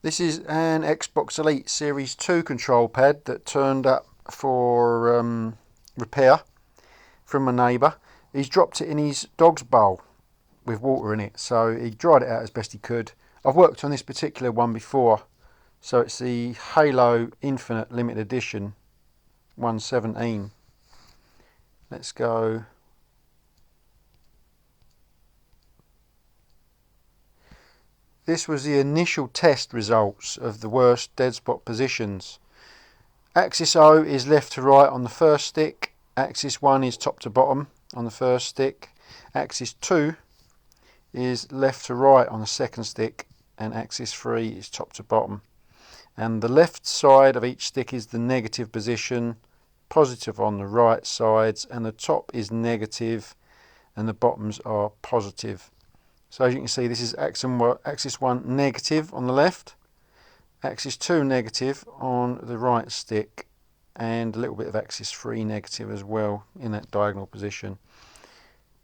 This is an Xbox Elite Series 2 control pad that turned up for repair from my neighbour. He's dropped it in his dog's bowl with water in it, so he dried it out as best he could. I've worked on this particular one before, so it's the Halo Infinite Limited Edition 117. Let's go. This was the initial test results of the worst dead spot positions. Axis O is left to right on the first stick, axis 1 is top to bottom on the first stick, axis 2 is left to right on the second stick, and axis 3 is top to bottom. And the left side of each stick is the negative position, positive on the right sides, and the top is negative and the bottoms are positive. So as you can see, this is axis 1 negative on the left, axis 2 negative on the right stick, and a little bit of axis 3 negative as well in that diagonal position.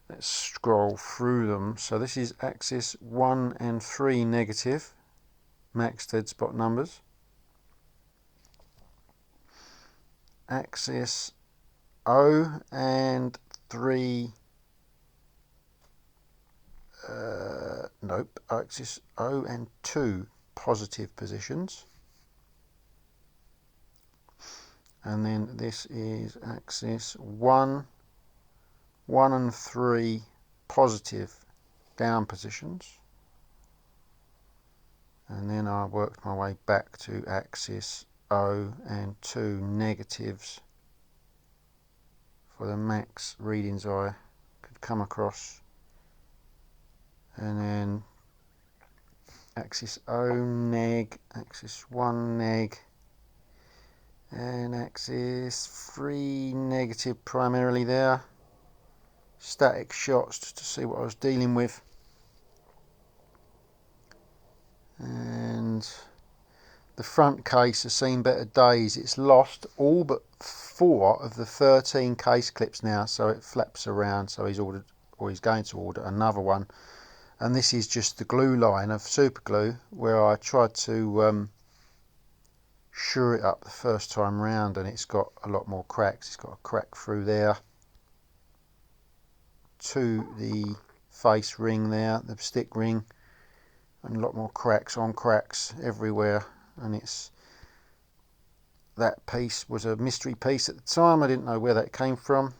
Let's scroll through them. So this is axis 1 and 3 negative, max dead spot numbers. Axis O and 3 axis O and 2 positive positions, and then this is axis 1 and 3 positive down positions, and then I worked my way back to axis O and 2 negatives for the max readings I could come across. And then axis O neg, axis 1 neg, and axis 3 negative primarily there. Static shots just to see what I was dealing with. And the front case has seen better days. It's lost all but 4 of the 13 case clips now, so it flaps around. So he's ordered, or he's going to order another one. And this is just the glue line of super glue where I tried to sure it up the first time round, and it's got a lot more cracks. It's got a crack through there to the face ring there, the stick ring, and a lot more cracks on cracks everywhere. And it's, that piece was a mystery piece at the time. I didn't know where that came from.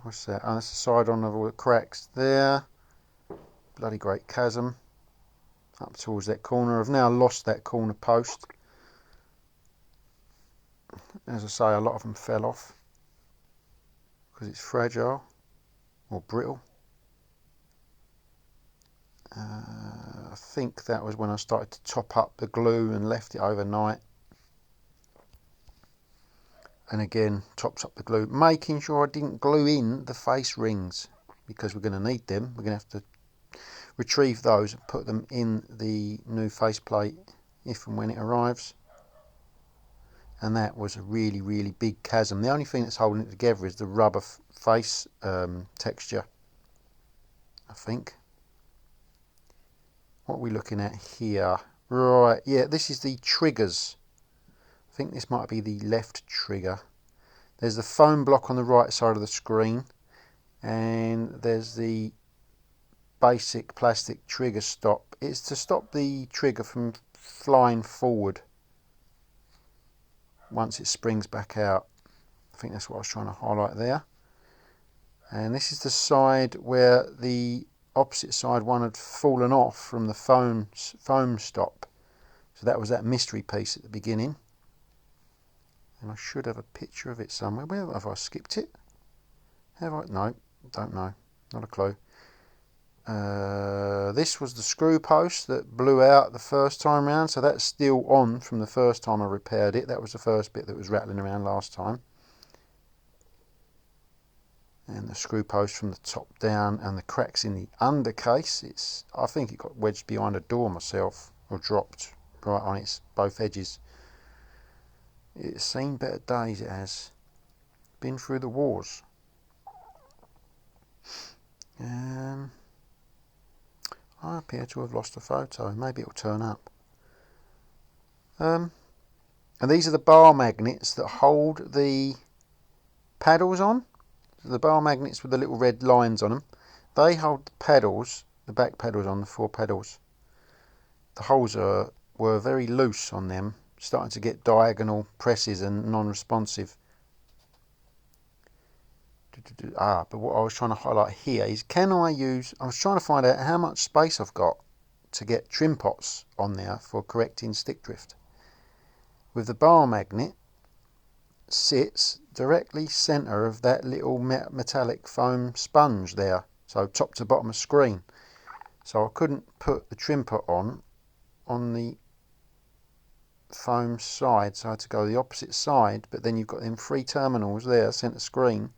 What's that? Oh, that's the side on of all the cracks there. Bloody great chasm up towards that corner. I've now lost that corner post. As I say, a lot of them fell off because it's fragile or brittle. I think that was when I started to top up the glue and left it overnight. And again, tops up the glue, making sure I didn't glue in the face rings, because we're going to need them. We're going to have to retrieve those and put them in the new faceplate if and when it arrives. And that was a really, really big chasm. The only thing that's holding it together is the rubber face texture, I think. What are we looking at here? Right, yeah, this is the triggers. I think this might be the left trigger. There's the foam block on the right side of the screen, and there's the basic plastic trigger stop. It's to stop the trigger from flying forward once it springs back out. I think that's what I was trying to highlight there. And this is the side where the opposite side one had fallen off from the foam stop. So that was that mystery piece at the beginning. And I should have a picture of it somewhere. Where have I skipped it? Have I? No, don't know. Not a clue. This was the screw post that blew out the first time round, so that's still on from the first time I repaired it. That was the first bit that was rattling around last time. And the screw post from the top down, and the cracks in the undercase. I think it got wedged behind a door myself, or dropped right on its both edges. It's seen better days, it has. Been through the wars. I appear to have lost a photo. Maybe it'll turn up. And these are the bar magnets that hold the paddles on. The bar magnets with the little red lines on them. They hold the pedals, the back pedals on, the 4 pedals. The holes were very loose on them, starting to get diagonal presses and non-responsive. But what I was trying to highlight here is, I was trying to find out how much space I've got to get trim pots on there for correcting stick drift. With the bar magnet sits directly centre of that little metallic foam sponge there, so top to bottom of screen. So I couldn't put the trim pot on the foam side, so I had to go the opposite side. But then you've got them 3 terminals there, centre screen,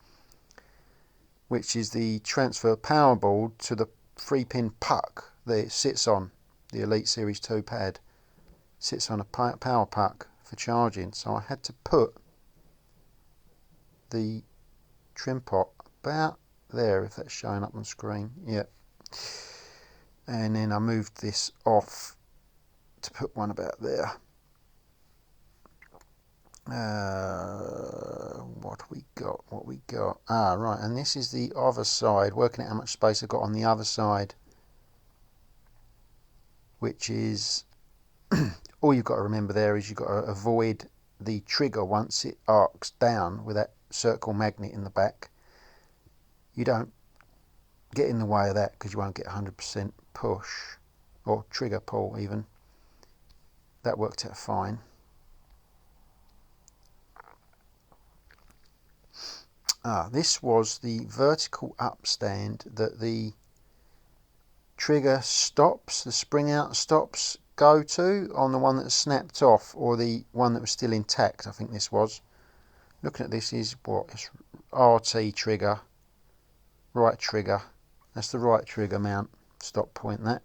which is the transfer power board to the 3-pin puck that it sits on. The Elite Series 2 pad sits on a power puck for charging, so I had to put the trim pot about there, if that's showing up on screen. Yep. And then I moved this off to put one about there. What we got? Right, and this is the other side, working out how much space I've got on the other side, which is all you've got to remember there is you've got to avoid the trigger once it arcs down with that circle magnet in the back. You don't get in the way of that because you won't get 100% push or trigger pull even. That worked out fine. This was the vertical upstand that the trigger stops, the spring out stops, go to on the one that snapped off, or the one that was still intact. I think this was. Looking at this is what? It's RT trigger, right trigger. That's the right trigger mount, stop point that.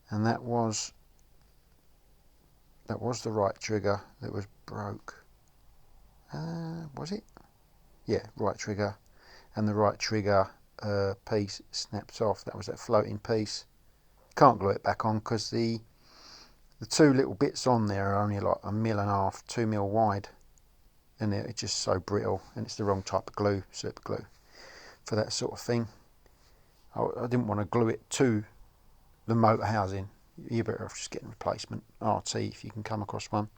And that was the right trigger that was broke. Was it? Yeah, right trigger. And the right trigger piece snaps off. That was that floating piece. Can't glue it back on because the 2 little bits on there are only like 1.5 mm, 2 mm wide. And it's just so brittle, and it's the wrong type of glue, super glue, for that sort of thing. I didn't want to glue it to the motor housing. You're better off just getting a replacement RT if you can come across one.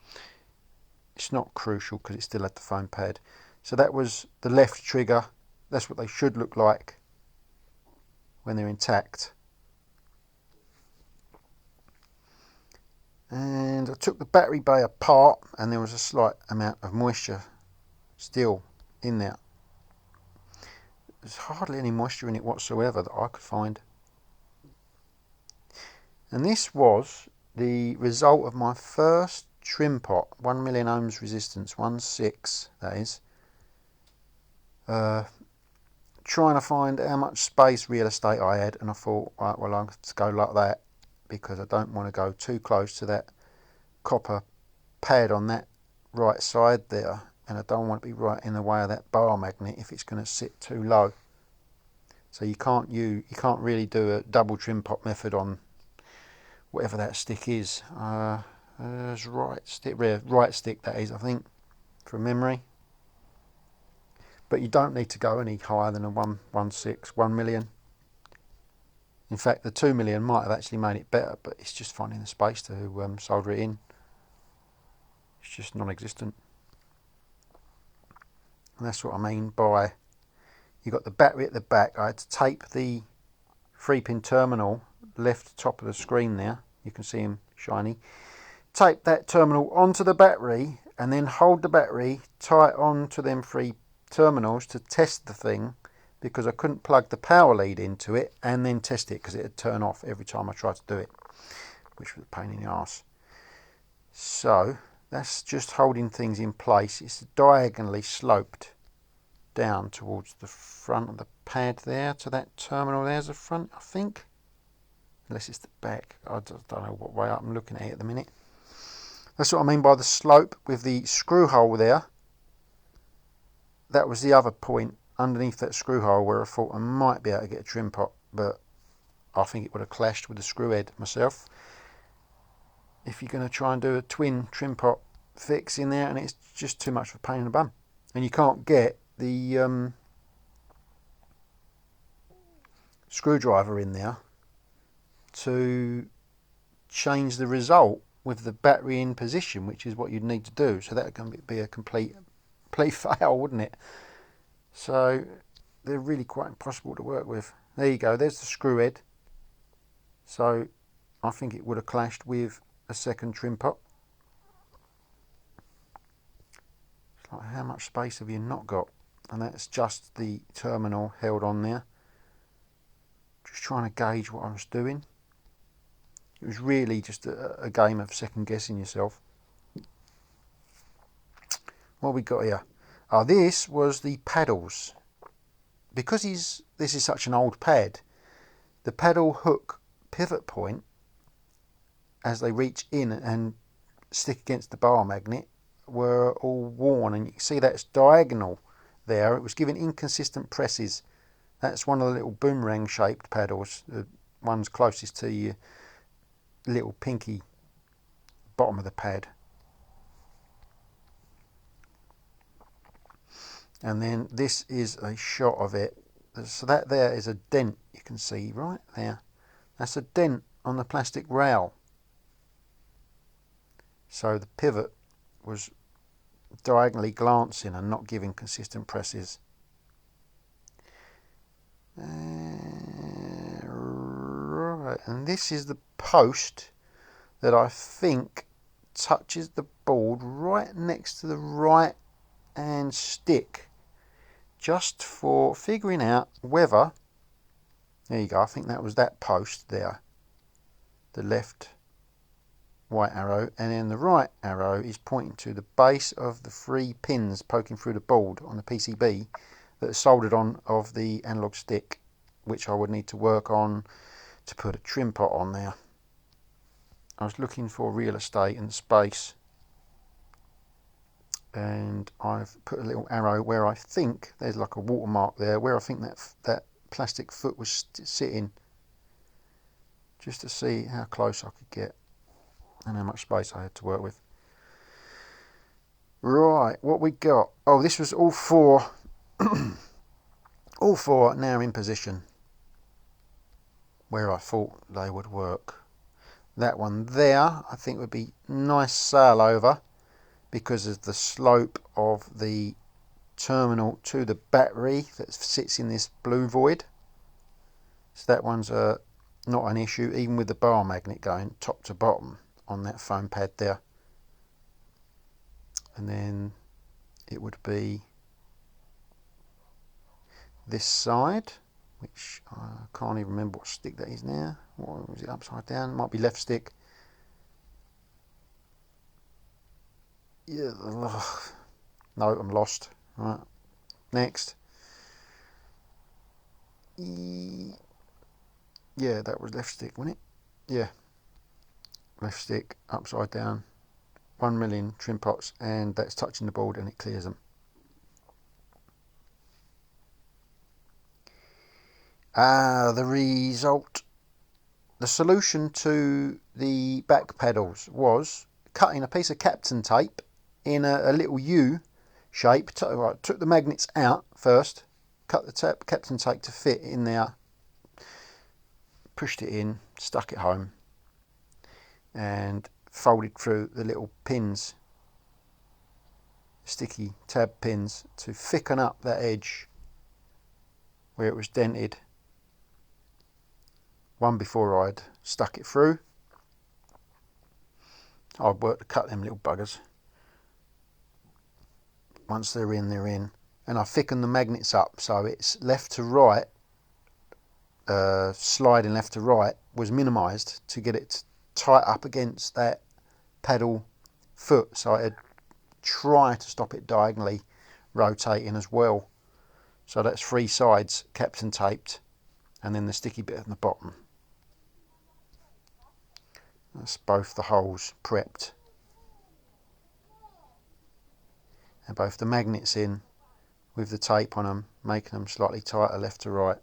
It's not crucial because it still had the foam pad. So that was the left trigger. That's what they should look like when they're intact. And I took the battery bay apart, and there was a slight amount of moisture still in there. There's hardly any moisture in it whatsoever that I could find. And this was the result of my first trim pot, 1 million ohms resistance, 1.6 that is. Trying to find how much space real estate I had, and I thought, right, well, I'm going to go like that because I don't want to go too close to that copper pad on that right side there, and I don't want to be right in the way of that bar magnet if it's going to sit too low. So you can't really do a double trim pot method on whatever that stick is. Right stick that is, I think, from memory. But you don't need to go any higher than a 1.6, 1 million. In fact, the 2 million might have actually made it better, but it's just finding the space to solder it in. It's just non-existent. And that's what I mean by, you got the battery at the back. I had to tape the 3-pin terminal left top of the screen there. You can see him shiny. Tape that terminal onto the battery and then hold the battery tight onto them 3 terminals to test the thing, because I couldn't plug the power lead into it and then test it because it would turn off every time I tried to do it, which was a pain in the arse. So that's just holding things in place. It's diagonally sloped down towards the front of the pad there to that terminal. There's the front, I think, unless it's the back. I don't know what way I'm looking at it at the minute. That's what I mean by the slope with the screw hole there. That was the other point underneath that screw hole where I thought I might be able to get a trim pot, but I think it would have clashed with the screw head myself. If you're going to try and do a twin trim pot fix in there, and it's just too much of a pain in the bum, and you can't get the screwdriver in there to change the result with the battery in position, which is what you'd need to do. So that would be a complete fail, wouldn't it? So they're really quite impossible to work with. There you go, there's the screw head. So I think it would have clashed with a second trim pot. It's like, how much space have you not got? And that's just the terminal held on there. Just trying to gauge what I was doing. It was really just a game of second guessing yourself. What have we got here? Oh, this was the paddles. Because this is such an old pad, the paddle hook pivot point, as they reach in and stick against the bar magnet, were all worn, and you can see that's diagonal there. It was giving inconsistent presses. That's one of the little boomerang shaped paddles, the ones closest to your little pinky bottom of the pad. And then this is a shot of it. So that there is a dent, you can see right there. That's a dent on the plastic rail. So the pivot was diagonally glancing and not giving consistent presses. Right, and this is the post that I think touches the board right next to the right hand stick, just for figuring out whether, there you go, I think that was that post there, the left white arrow, and then the right arrow is pointing to the base of the 3 pins poking through the board on the PCB that are soldered on of the analog stick, which I would need to work on to put a trim pot on there. I was looking for real estate and space, and I've put a little arrow where I think there's like a watermark there, where I think that plastic foot was sitting, just to see how close I could get and how much space I had to work with. Right, what we got? Oh, this was all 4 all 4 now in position where I thought they would work. That one there I think would be nice sail over because of the slope of the terminal to the battery that sits in this blue void. So that one's not an issue, even with the bar magnet going top to bottom on that foam pad there. And then it would be this side, which I can't even remember what stick that is now. What was it, upside down? Might be left stick. Yeah, no, I'm lost. Right, next. Yeah, that was left stick, wasn't it? Yeah, left stick, upside down, 1 million trim pots, and that's touching the board and it clears them. The result, the solution to the back pedals was cutting a piece of Kapton tape in a little U shape. Took the magnets out first, cut the Kapton tape to fit in there, pushed it in, stuck it home, and folded through the little pins, sticky tab pins, to thicken up that edge where it was dented. One before I'd stuck it through. I'd work to cut them little buggers. Once they're in, they're in. And I thicken the magnets up so it's left to right, sliding left to right was minimised to get it tight up against that pedal foot, so I'd try to stop it diagonally rotating as well. So that's 3 sides Kapton taped, and then the sticky bit at the bottom. That's both the holes prepped, and both the magnets in with the tape on them, making them slightly tighter left to right.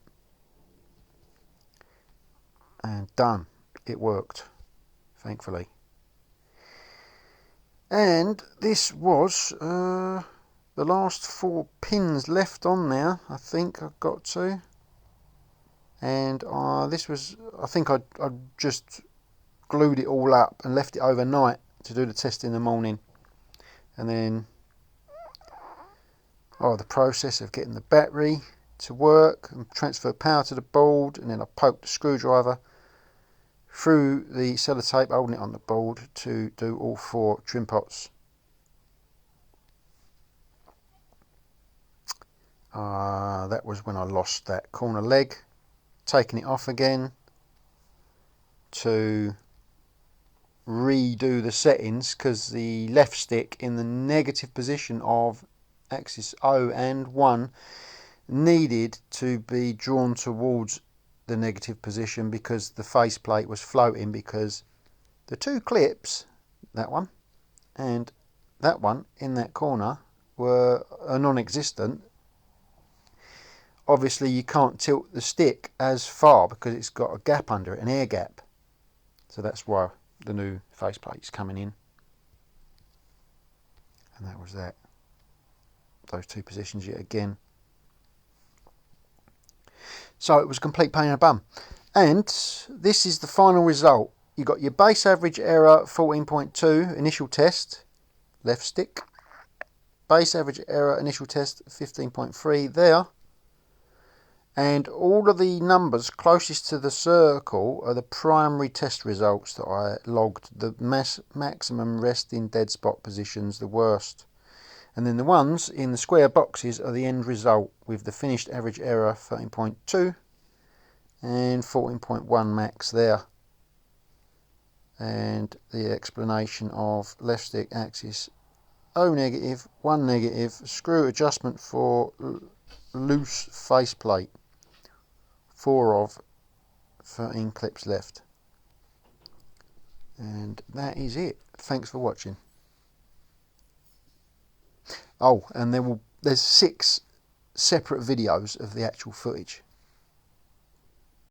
and done. It worked, thankfully. And this was the last 4 pins left on there, I think I got to. And this was, I think I just glued it all up and left it overnight to do the test in the morning. And then the process of getting the battery to work and transfer power to the board, and then I poked the screwdriver through the sellotape holding it on the board to do all 4 trim pots. That was when I lost that corner leg, taking it off again to redo the settings, because the left stick in the negative position of axis 0 and 1 needed to be drawn towards the negative position because the faceplate was floating, because the 2 clips, that one and that one in that corner, were non-existent. Obviously you can't tilt the stick as far because it's got a gap under it, an air gap. So that's why the new faceplate is coming in. And that was that. Those 2 positions yet again. So it was a complete pain in the bum. And this is the final result. You got your base average error 14.2 initial test, left stick. Base average error initial test 15.3 there. And all of the numbers closest to the circle are the primary test results that I logged. The maximum resting dead spot positions, the worst. And then the ones in the square boxes are the end result, with the finished average error 13.2 and 14.1 max there. And the explanation of left stick axis O negative, 1 negative, screw adjustment for loose faceplate. 4 of 13 clips left. And that is it. Thanks for watching. Oh, and there's 6 separate videos of the actual footage.